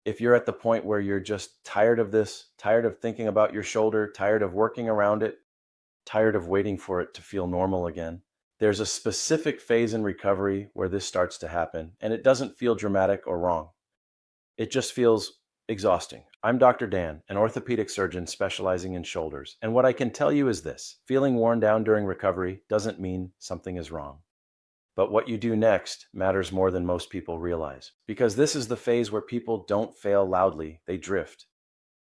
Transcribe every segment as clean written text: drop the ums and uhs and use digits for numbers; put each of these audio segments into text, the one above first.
If you're at the point where you're just tired of this, tired of thinking about your shoulder, tired of working around it, tired of waiting for it to feel normal again, there's a specific phase in recovery where this starts to happen, and it doesn't feel dramatic or wrong. It just feels exhausting. I'm Dr. Dan, an orthopedic surgeon specializing in shoulders, and what I can tell you is this: feeling worn down during recovery doesn't mean something is wrong. But what you do next matters more than most people realize, because this is the phase where people don't fail loudly, they drift.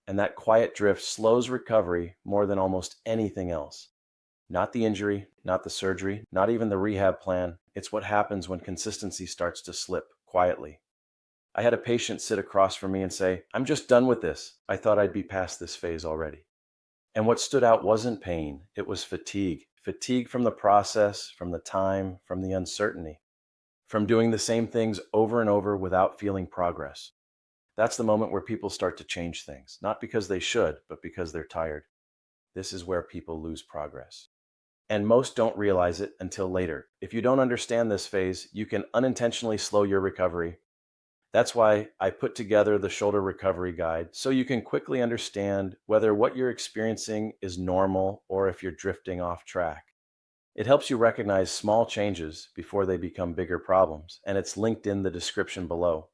And that quiet drift slows recovery more than almost anything else. Not the injury, not the surgery, not even the rehab plan. It's what happens when consistency starts to slip quietly. I had a patient sit across from me and say, "I'm just done with this. I thought I'd be past this phase already." And what stood out wasn't pain, it was fatigue. Fatigue from the process, from the time, from the uncertainty, from doing the same things over and over without feeling progress. That's the moment where people start to change things, not because they should, but because they're tired. This is where people lose progress. And most don't realize it until later. If you don't understand this phase, you can unintentionally slow your recovery. That's why I put together the shoulder recovery guide, so you can quickly understand whether what you're experiencing is normal or if you're drifting off track. It helps you recognize small changes before they become bigger problems, and it's linked in the description below.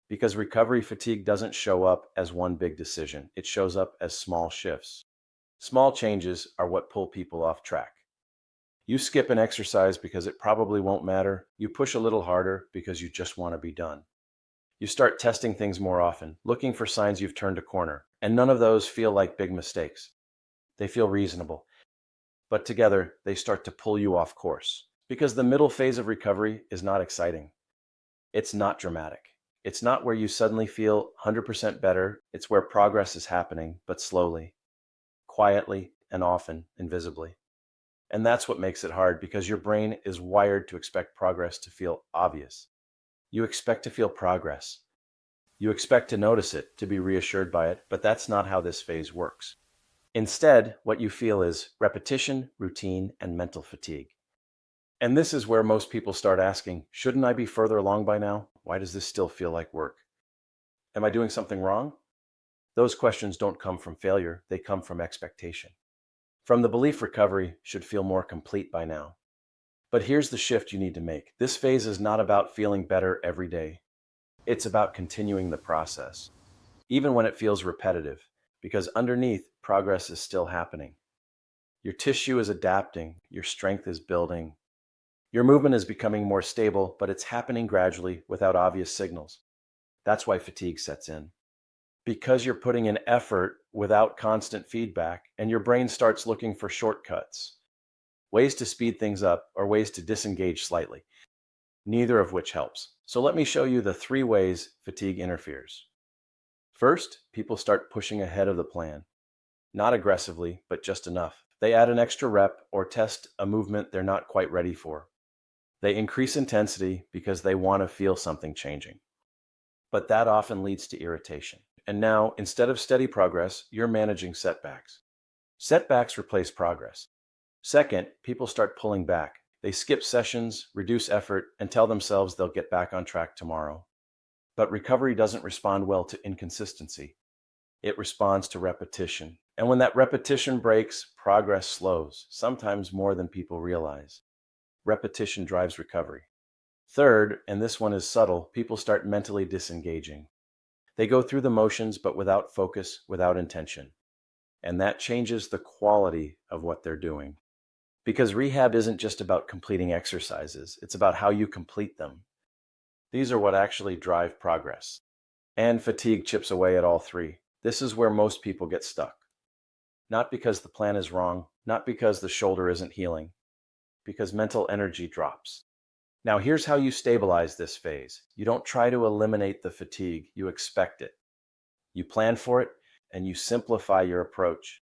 Because recovery fatigue doesn't show up as one big decision, it shows up as small shifts. Small changes are what pull people off track. You skip an exercise because it probably won't matter. You push a little harder because you just want to be done. You start testing things more often, looking for signs you've turned a corner, and none of those feel like big mistakes. They feel reasonable. But together, they start to pull you off course. Because the middle phase of recovery is not exciting. It's not dramatic. It's not where you suddenly feel 100% better. It's where progress is happening, but slowly, quietly, and often invisibly. And that's what makes it hard, because your brain is wired to expect progress to feel obvious. You expect to feel progress. You expect to notice it, to be reassured by it, but that's not how this phase works. Instead, what you feel is repetition, routine, and mental fatigue. And this is where most people start asking, shouldn't I be further along by now? Why does this still feel like work? Am I doing something wrong? Those questions don't come from failure, they come from expectation. From the belief recovery should feel more complete by now. But here's the shift you need to make. This phase is not about feeling better every day. It's about continuing the process, even when it feels repetitive, because underneath, progress is still happening. Your tissue is adapting, your strength is building, your movement is becoming more stable, but it's happening gradually without obvious signals. That's why fatigue sets in. Because you're putting in effort without constant feedback, and your brain starts looking for shortcuts, ways to speed things up or ways to disengage slightly, neither of which helps. So let me show you the 3 ways fatigue interferes. First, people start pushing ahead of the plan. Not aggressively, but just enough. They add an extra rep or test a movement they're not quite ready for. They increase intensity because they want to feel something changing. But that often leads to irritation. And now, instead of steady progress, you're managing setbacks. Setbacks replace progress. Second, people start pulling back. They skip sessions, reduce effort, and tell themselves they'll get back on track tomorrow. But recovery doesn't respond well to inconsistency. It responds to repetition. And when that repetition breaks, progress slows, sometimes more than people realize. Repetition drives recovery. Third, and this one is subtle, people start mentally disengaging. They go through the motions, but without focus, without intention. And that changes the quality of what they're doing. Because rehab isn't just about completing exercises, it's about how you complete them. These are what actually drive progress. And fatigue chips away at all 3. This is where most people get stuck. Not because the plan is wrong, not because the shoulder isn't healing, because mental energy drops. Now here's how you stabilize this phase. You don't try to eliminate the fatigue, you expect it. You plan for it, and you simplify your approach.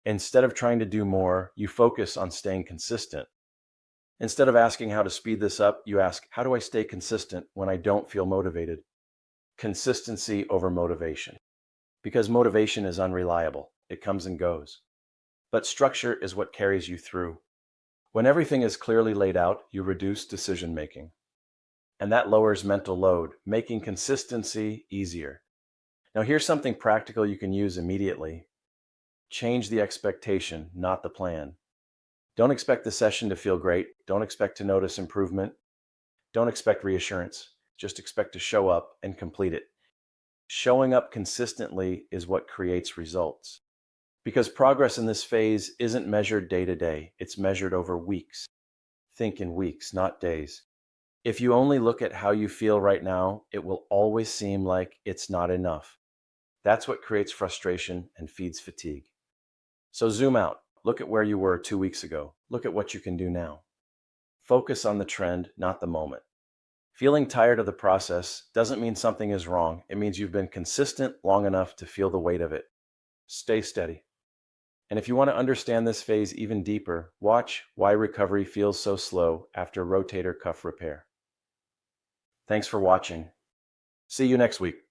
Instead of trying to do more, you focus on staying consistent. Instead of asking how to speed this up, you ask, how do I stay consistent when I don't feel motivated? Consistency over motivation. Because motivation is unreliable. It comes and goes. But structure is what carries you through. When everything is clearly laid out, you reduce decision-making. And that lowers mental load, making consistency easier. Now, here's something practical you can use immediately. Change the expectation, not the plan. Don't expect the session to feel great. Don't expect to notice improvement. Don't expect reassurance. Just expect to show up and complete it. Showing up consistently is what creates results. Because progress in this phase isn't measured day to day, it's measured over weeks. Think in weeks, not days. If you only look at how you feel right now, it will always seem like it's not enough. That's what creates frustration and feeds fatigue. So zoom out. Look at where you were 2 weeks ago. Look at what you can do now. Focus on the trend, not the moment. Feeling tired of the process doesn't mean something is wrong. It means you've been consistent long enough to feel the weight of it. Stay steady. And if you want to understand this phase even deeper, watch Why Recovery Feels So Slow After Rotator Cuff Repair. Thanks for watching. See you next week.